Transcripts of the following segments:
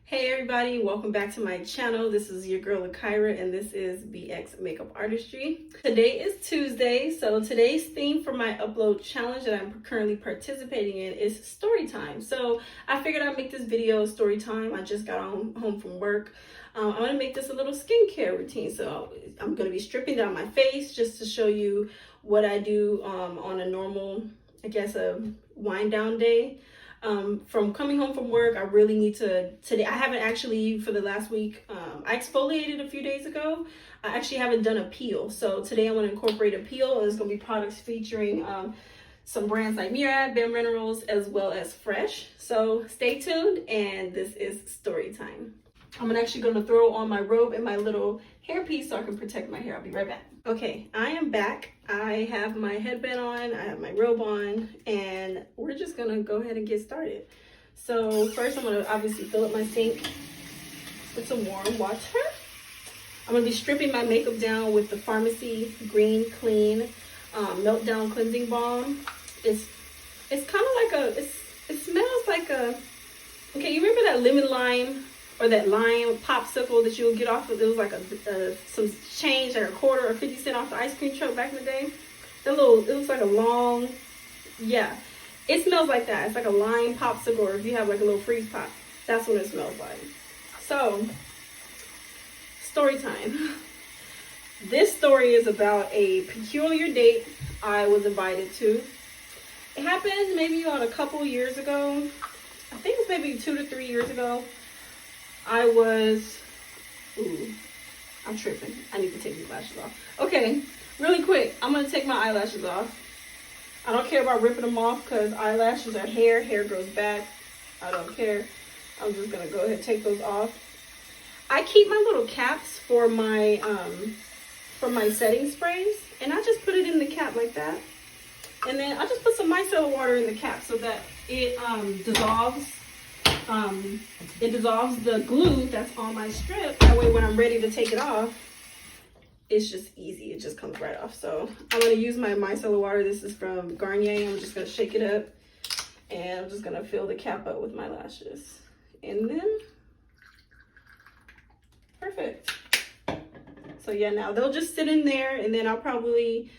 Hey everybody, welcome back to my channel. This is your girl Akira and this is BX Makeup Artistry. Today is Tuesday, so today's theme for my upload challenge that I'm currently participating in is story time. So I figured I'd make this video story time. I just got home from work. I'm going to make this a little skincare routine. So I'm going to be stripping down my face just to show you what I do on a normal, I guess, a wind down day. From coming home from work, I really need to, today, I haven't actually, for the last week, I exfoliated a few days ago. I actually haven't done a peel. So today I want to incorporate a peel, and it's going to be products featuring some brands like Murad, Balm Minerals, as well as Fresh. So stay tuned, and this is story time. I'm actually going to throw on my robe and my little hairpiece so I can protect my hair. I'll be right back. Okay, I am back. I have my headband on, I have my robe on, and we're just gonna go ahead and get started. So first I'm gonna obviously fill up my sink with some warm water. I'm gonna be stripping my makeup down with the Farmacy Green Clean Meltdown Cleansing Balm. It's kind of like it smells like a, okay, you remember that lemon lime or that lime popsicle that you would get off of, it was like some change, like a quarter or 50 cents off the ice cream truck back in the day. It looks like a long, yeah. It smells like that. It's like a lime popsicle, or if you have like a little freeze pop, that's what it smells like. So, story time. This story is about a peculiar date I was invited to. It happened maybe about a couple years ago. I think it was maybe 2 to 3 years ago. I'm tripping. I need to take these lashes off. Okay, really quick, I'm going to take my eyelashes off. I don't care about ripping them off because eyelashes are hair. Hair grows back. I don't care. I'm just going to go ahead and take those off. I keep my little caps for my setting sprays, and I just put it in the cap like that. And then I just put some micellar water in the cap so that it dissolves. It dissolves the glue that's on my strip. That way when I'm ready to take it off, it's just easy. It just comes right off. So I'm going to use my micellar water. This is from Garnier. I'm just going to shake it up. And I'm just going to fill the cap up with my lashes. And then, perfect. So yeah, now they'll just sit in there. And then I'll probably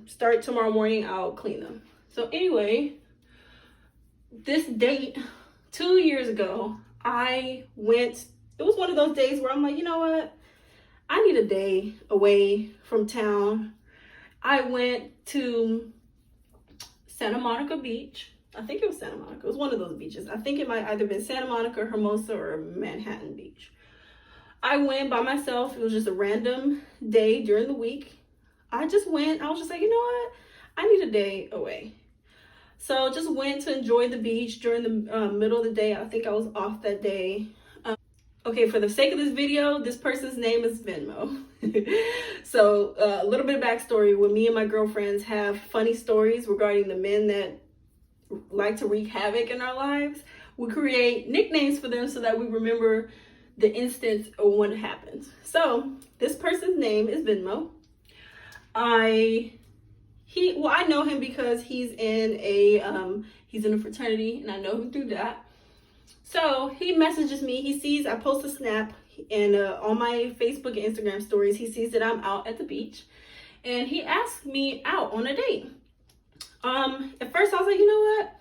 start tomorrow morning. I'll clean them. So anyway, this date, 2 years ago, it was one of those days where I'm like, you know what? I need a day away from town. I went to Santa Monica Beach. I think it was Santa Monica. It was one of those beaches. I think it might either been Santa Monica, Hermosa, or Manhattan Beach. I went by myself. It was just a random day during the week. I just went. I was just like, you know what? I need a day away. So just went to enjoy the beach during the middle of the day. I think I was off that day. Okay, for the sake of this video, this person's name is Venmo. So a little bit of backstory. When me and my girlfriends have funny stories regarding the men that like to wreak havoc in our lives, we create nicknames for them so that we remember the instance of when it happens. So this person's name is Venmo. I know him because he's in a fraternity, and I know him through that. So he messages me. He sees I post a snap, and on my Facebook and Instagram stories, he sees that I'm out at the beach, and he asked me out on a date. At first I was like, you know what?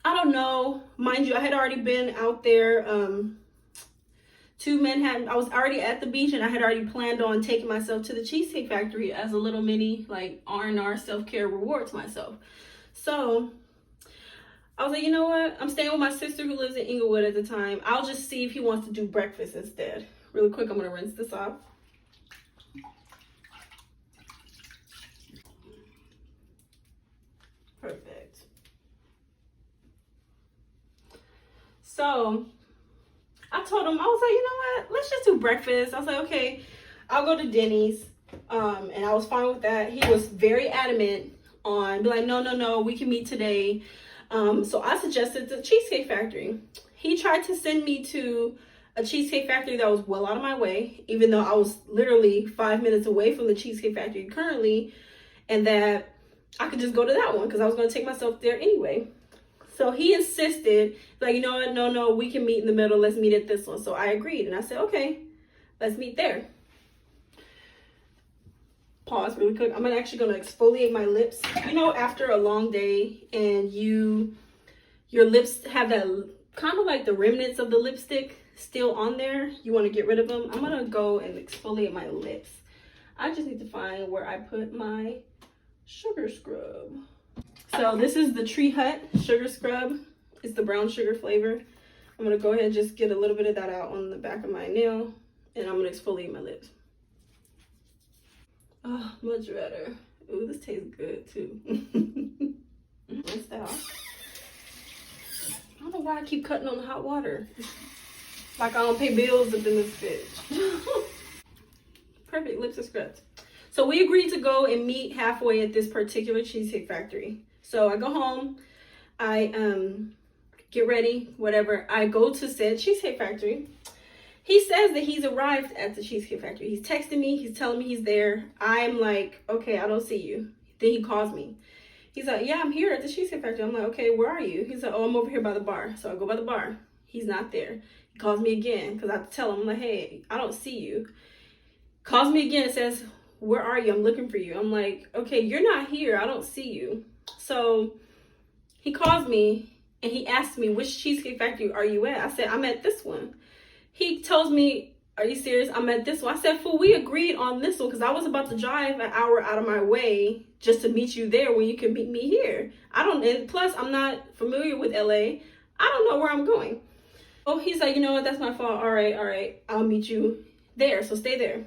I don't know. Mind you, I had already been out there to Manhattan. I was already at the beach, and I had already planned on taking myself to the Cheesecake Factory as a little mini like R&R self-care reward to myself. So I was like, you know what? I'm staying with my sister who lives in Inglewood at the time. I'll just see if he wants to do breakfast instead. Really quick, I'm going to rinse this off. Perfect. So I told him, I was like, you know what? Let's just do breakfast. I was like, okay, I'll go to Denny's. And I was fine with that. He was very adamant on, be like, no, we can meet today. So I suggested the Cheesecake Factory. He tried to send me to a Cheesecake Factory that was well out of my way, even though I was literally 5 minutes away from the Cheesecake Factory currently, and that I could just go to that one because I was going to take myself there anyway. So he insisted, like, you know what, no, we can meet in the middle. Let's meet at this one. So I agreed, and I said, okay, let's meet there. Pause really quick. I'm actually gonna exfoliate my lips. You know, after a long day and your lips have that kind of like the remnants of the lipstick still on there, you want to get rid of them. I'm gonna go and exfoliate my lips. I just need to find where I put my sugar scrub. So this is the Tree Hut sugar scrub. It's the brown sugar flavor. I'm gonna go ahead and just get a little bit of that out on the back of my nail, and I'm gonna exfoliate my lips. Oh, much better. Ooh, this tastes good too. Rinse that off. I don't know why I keep cutting on the hot water. Like I don't pay bills up in this bitch. Perfect, lips are scrubbed. So we agreed to go and meet halfway at this particular Cheesecake Factory. So I go home, I get ready, whatever. I go to said Cheesecake Factory. He says that he's arrived at the Cheesecake Factory. He's texting me, he's telling me he's there. I'm like, okay, I don't see you. Then he calls me. He's like, yeah, I'm here at the Cheesecake Factory. I'm like, okay, where are you? He's like, oh, I'm over here by the bar. So I go by the bar. He's not there. He calls me again because I have to tell him, I'm like, hey, I don't see you. Calls me again and says, where are you? I'm looking for you. I'm like, okay, you're not here. I don't see you. So he calls me and he asks me, which Cheesecake Factory are you at? I said, I'm at this one. He tells me, are you serious? I'm at this one. I said, fool, we agreed on this one because I was about to drive an hour out of my way just to meet you there when you can meet me here. And plus, I'm not familiar with LA. I don't know where I'm going. Oh, he's like, you know what? That's my fault. All right. I'll meet you there. So stay there.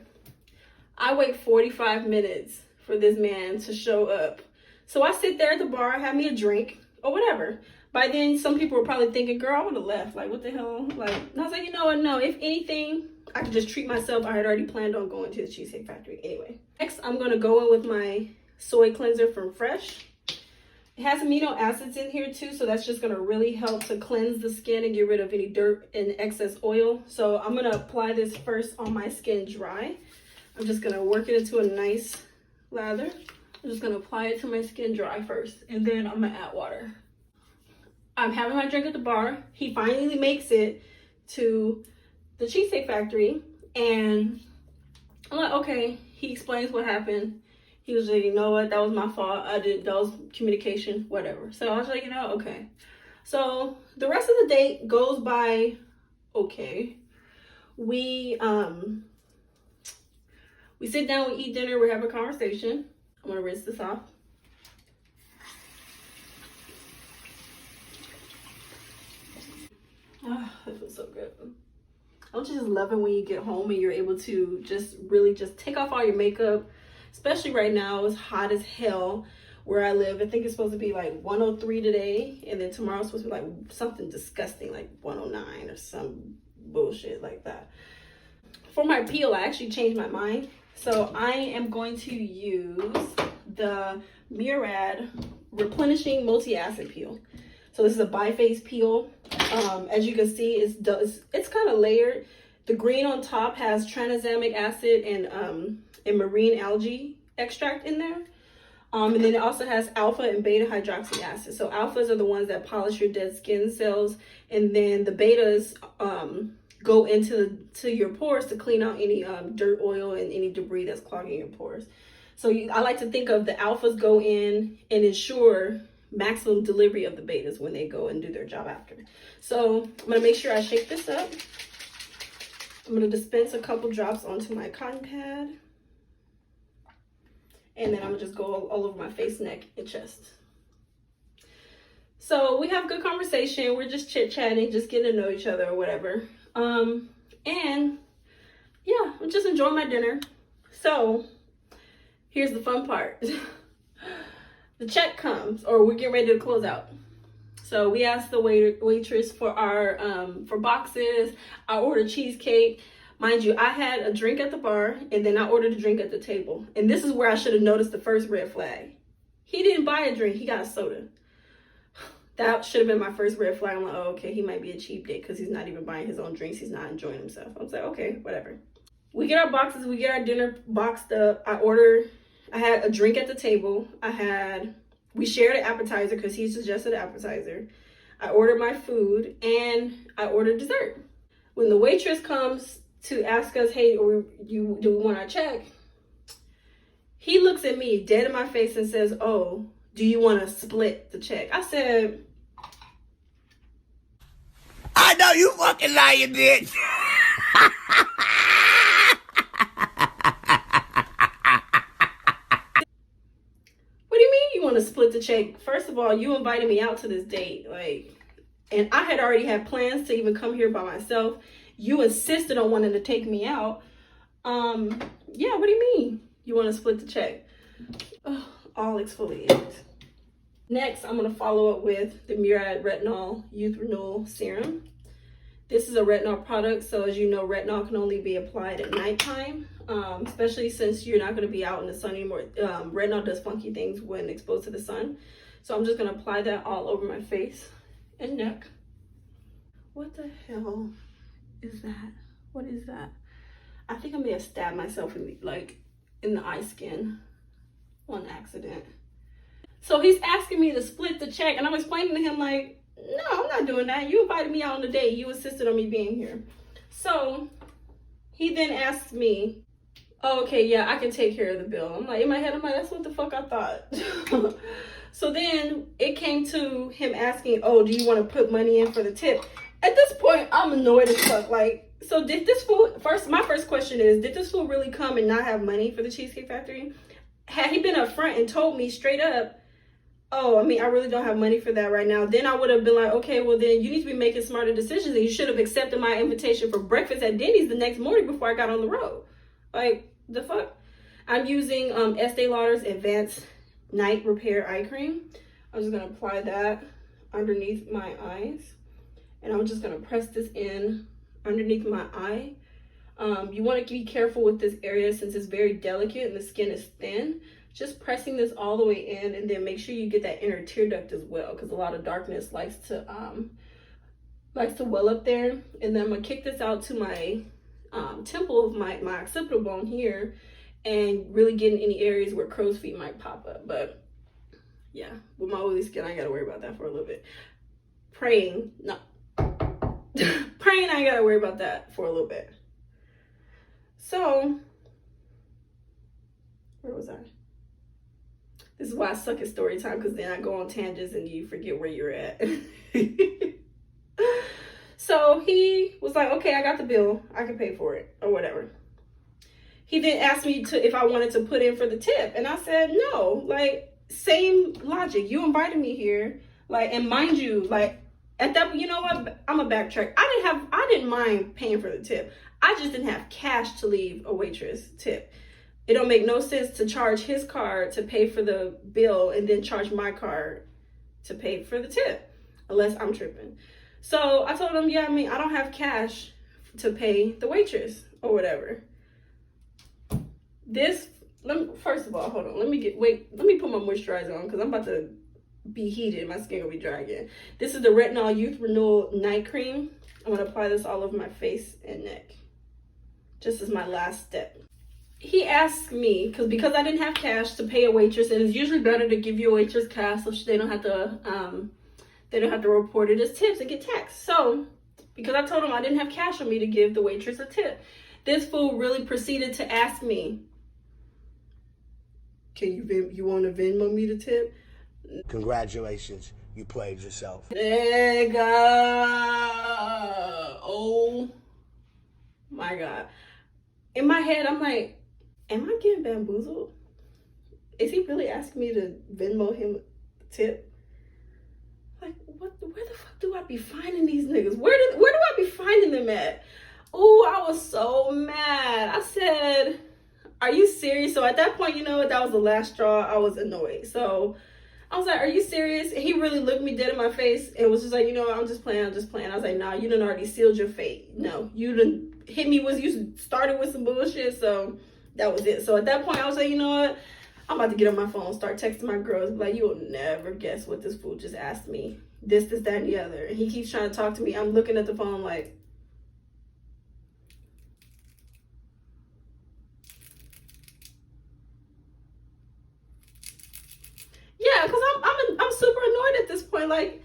I wait 45 minutes for this man to show up. So I sit there at the bar, have me a drink or whatever. By then, some people were probably thinking, girl, I would have left. Like, what the hell? Like, and I was like, you know what? No, if anything, I could just treat myself. I had already planned on going to the Cheesecake Factory anyway. Next, I'm going to go in with my Soy Cleanser from Fresh. It has amino acids in here too, so that's just going to really help to cleanse the skin and get rid of any dirt and excess oil. So I'm going to apply this first on my skin dry. I'm just going to work it into a nice lather. I'm just going to apply it to my skin dry first, and then I'm going to add water. I'm having my drink at the bar. He finally makes it to the Cheesecake Factory, and I'm like, okay. He explains what happened. He was like, you know what, that was my fault. That was communication, whatever. So I was like, you know, okay. So the rest of the date goes by okay. We sit down, we eat dinner, we have a conversation. I'm gonna rinse this off. Oh, that feels so good. Don't you just love it when you get home and you're able to just really just take off all your makeup, especially right now. It's hot as hell where I live. I think it's supposed to be like 103 today, and then tomorrow's supposed to be like something disgusting like 109 or some bullshit like that. For my peel, I actually changed my mind. So I am going to use the Murad Replenishing Multi-Acid Peel. So this is a biphase peel. As you can see, it's kind of layered. The green on top has tranexamic acid and marine algae extract in there. And then it also has alpha and beta hydroxy acid. So alphas are the ones that polish your dead skin cells, and then the betas go into your pores to clean out any dirt, oil, and any debris that's clogging your pores. So I like to think of the alphas go in and ensure maximum delivery of the betas when they go and do their job after. So I'm gonna make sure I shake this up. I'm gonna dispense a couple drops onto my cotton pad, and then I'm gonna just go all over my face, neck, and chest. So we have good conversation. We're just chit-chatting, just getting to know each other or whatever. And yeah, I'm just enjoying my dinner. So here's the fun part. The check comes, or we're getting ready to close out. So we asked the waitress for our for boxes. I ordered cheesecake. Mind you, I had a drink at the bar, and then I ordered a drink at the table. And this is where I should have noticed the first red flag. He didn't buy a drink, he got a soda. That should have been my first red flag. I'm like, oh, okay, he might be a cheap date because he's not even buying his own drinks. He's not enjoying himself. I was like, okay, whatever. We get our boxes, we get our dinner boxed up. I had a drink at the table. We shared an appetizer because he suggested an appetizer. I ordered my food, and I ordered dessert. When the waitress comes to ask us, hey, do we want our check? He looks at me dead in my face and says, oh, do you want to split the check? I said, I know you fucking lying, bitch. what do you mean you want to split the check? First of all, you invited me out to this date, like, and I had already had plans to even come here by myself. You insisted on wanting to take me out. Yeah, what do you mean you want to split the check? Oh, all exfoliated. Next, I'm going to follow up with the Murad Retinol Youth Renewal Serum. This is a retinol product, so as you know, retinol can only be applied at nighttime, especially since you're not going to be out in the sun anymore. Retinol does funky things when exposed to the sun. So I'm just going to apply that all over my face and neck. What the hell is that? What is that? I think I may have stabbed myself in the eye skin on accident. So he's asking me to split the check, and I'm explaining to him like, no, I'm not doing that. You invited me out on the date. You insisted on me being here. So he then asks me, oh, okay, yeah, I can take care of the bill. I'm like, in my head, I'm like, that's what the fuck I thought. So then it came to him asking, oh, do you want to put money in for the tip? At this point, I'm annoyed as fuck. Like, so did this fool, my first question is, did this fool really come and not have money for the Cheesecake Factory? Had he been up front and told me straight up, oh, I mean, I really don't have money for that right now, then I would have been like, okay, well then you need to be making smarter decisions, and you should have accepted my invitation for breakfast at Denny's the next morning before I got on the road. Like, the fuck? I'm using Estee Lauder's Advanced Night Repair Eye Cream. I'm just gonna apply that underneath my eyes, and I'm just gonna press this in underneath my eye. You want to be careful with this area since it's very delicate and the skin is thin. Just pressing this all the way in, and then make sure you get that inner tear duct as well, because a lot of darkness likes to well up there. And then I'm gonna kick this out to my temple of my occipital bone here, and really get in any areas where crow's feet might pop up. But yeah, with my oily skin, I ain't gotta worry about that for a little bit. Praying, no. Praying, I ain't gotta worry about that for a little bit. So, where was I? This is why I suck at story time, because then I go on tangents and you forget where you're at. So he was like, okay, I got the bill. I can pay for it or whatever. He then asked me if I wanted to put in for the tip. And I said, no, like, same logic. You invited me here. Like, and mind you, like, at that, you know what? I'm a backtrack. I didn't mind paying for the tip. I just didn't have cash to leave a waitress tip. It don't make no sense to charge his card to pay for the bill and then charge my card to pay for the tip, unless I'm tripping. So I told him, yeah, I mean, I don't have cash to pay the waitress or whatever. First of all, hold on. Let me put my moisturizer on, because I'm about to be heated. My skin will be dry again. This is the Retinol Youth Renewal Night Cream. I'm going to apply this all over my face and neck, just as my last step. He asked me, because I didn't have cash to pay a waitress, and it's usually better to give your waitress cash so they don't have to report it as tips and get taxed. So, because I told him I didn't have cash on me to give the waitress a tip, this fool really proceeded to ask me, can you want to Venmo me the tip? Congratulations, you played yourself. Nigga. Oh my God. In my head, I'm like, am I getting bamboozled? Is he really asking me to Venmo him a tip? Like, where the fuck do I be finding these niggas? Where do I be finding them at? Oh, I was so mad. I said, are you serious? So at that point, you know what? That was the last straw. I was annoyed. So I was like, are you serious? And he really looked me dead in my face and was just like, you know what? I'm just playing. I was like, nah, you done already sealed your fate. No, you done hit me you started with some bullshit. So that was it. So at that point, I was like, you know what? I'm about to get on my phone, start texting my girls, like, you will never guess what this fool just asked me. This, that, and the other. And he keeps trying to talk to me. I'm looking at the phone like, yeah, because I'm super annoyed at this point. Like,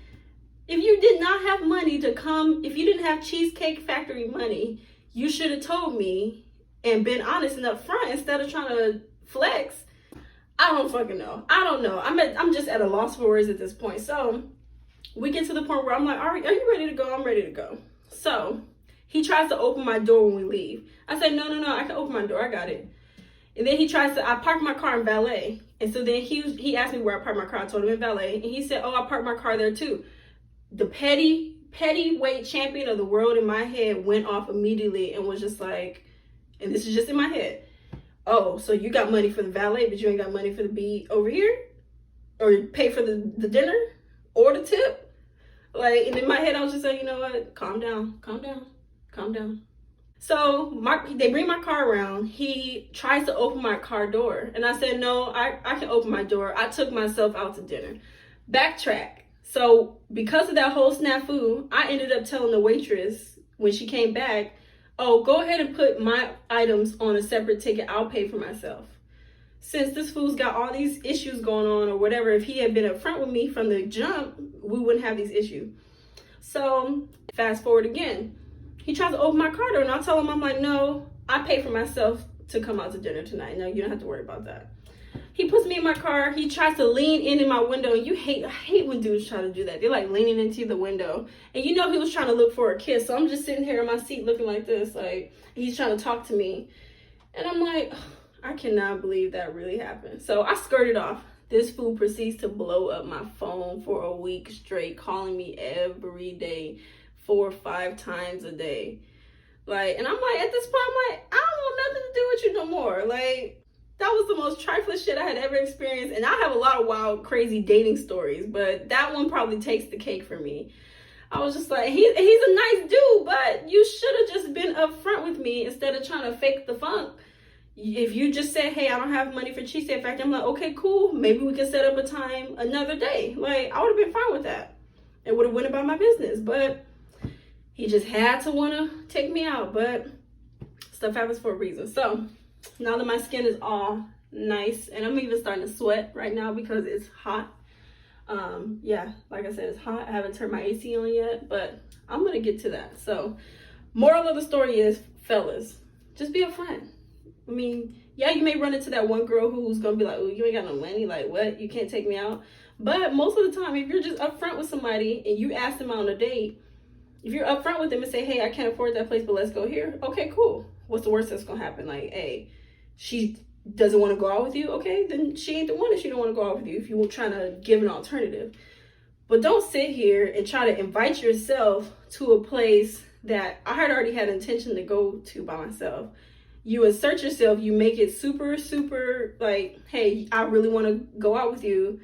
If you did not have money to come, if you didn't have Cheesecake Factory money, you should have told me and been honest and upfront instead of trying to flex. I don't fucking know. I don't know. I'm just at a loss for words at this point. So we get to the point where I'm like, all right, are you ready to go? I'm ready to go. So he tries to open my door when we leave. I said, no, I can open my door. I got it. And then I parked my car in valet. And so then he asked me where I parked my car. I told him in valet. And he said, oh, I parked my car there too. The petty weight champion of the world in my head went off immediately and was just like, and this is just in my head, oh, so you got money for the valet, but you ain't got money for the beat over here? Or pay for the dinner? Or the tip? Like, and in my head, I was just like, you know what? Calm down. So they bring my car around. He tries to open my car door. And I said, no, I can open my door. I took myself out to dinner. Backtrack. So because of that whole snafu, I ended up telling the waitress when she came back, oh, go ahead and put my items on a separate ticket. I'll pay for myself. Since this fool's got all these issues going on or whatever, if he had been upfront with me from the jump, we wouldn't have these issues. So fast forward again. He tries to open my car door and I'll tell him, I'm like, no, I pay for myself to come out to dinner tonight. No, you don't have to worry about that. He puts me in my car. He tries to lean in my window. And I hate when dudes try to do that. They're like leaning into the window. And you know he was trying to look for a kiss. So I'm just sitting here in my seat looking like this. Like, he's trying to talk to me. And I'm like, I cannot believe that really happened. So I skirted off. This fool proceeds to blow up my phone for a week straight, calling me every day, 4 or 5 times a day. Like, and I'm like, at this point, I'm like, I don't want nothing to do with you no more. Like, that was the most trifling shit I had ever experienced. And I have a lot of wild, crazy dating stories, but that one probably takes the cake for me. I was just like, he's a nice dude, but you should have just been upfront with me instead of trying to fake the funk. If you just said, hey, I don't have money for Cheesecake Factory, I'm like, okay, cool. Maybe we can set up a time another day. Like, I would have been fine with that. It would have went about my business, but he just had to want to take me out. But stuff happens for a reason. So now that my skin is all nice, and I'm even starting to sweat right now because it's hot. Yeah, like I said, it's hot. I haven't turned my AC on yet, but I'm going to get to that. So moral of the story is, fellas, just be upfront. I mean, yeah, you may run into that one girl who's going to be like, oh, you ain't got no money. Like, what? You can't take me out. But most of the time, if you're just upfront with somebody and you ask them out on a date, if you're upfront with them and say, hey, I can't afford that place, but let's go here. Okay, cool. What's the worst that's going to happen? Like, hey, she doesn't want to go out with you. Okay, then she ain't the one if she don't want to go out with you if you were trying to give an alternative. But don't sit here and try to invite yourself to a place that I had already had intention to go to by myself. You assert yourself, you make it super, super like, hey, I really want to go out with you.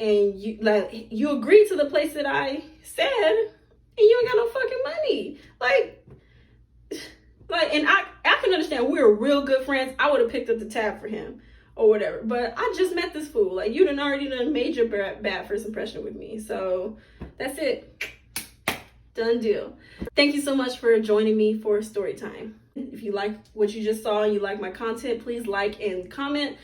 And you agree to the place that I said, and you ain't got no fucking money. Like, and I can understand we're real good friends. I would have picked up the tab for him or whatever. But I just met this fool. Like, you done already done made your bad first impression with me. So that's it. Done deal. Thank you so much for joining me for story time. If you like what you just saw and you like my content, please like and comment.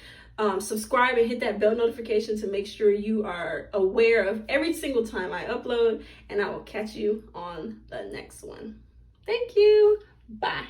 Subscribe and hit that bell notification to make sure you are aware of every single time I upload. And I will catch you on the next one. Thank you. Bye.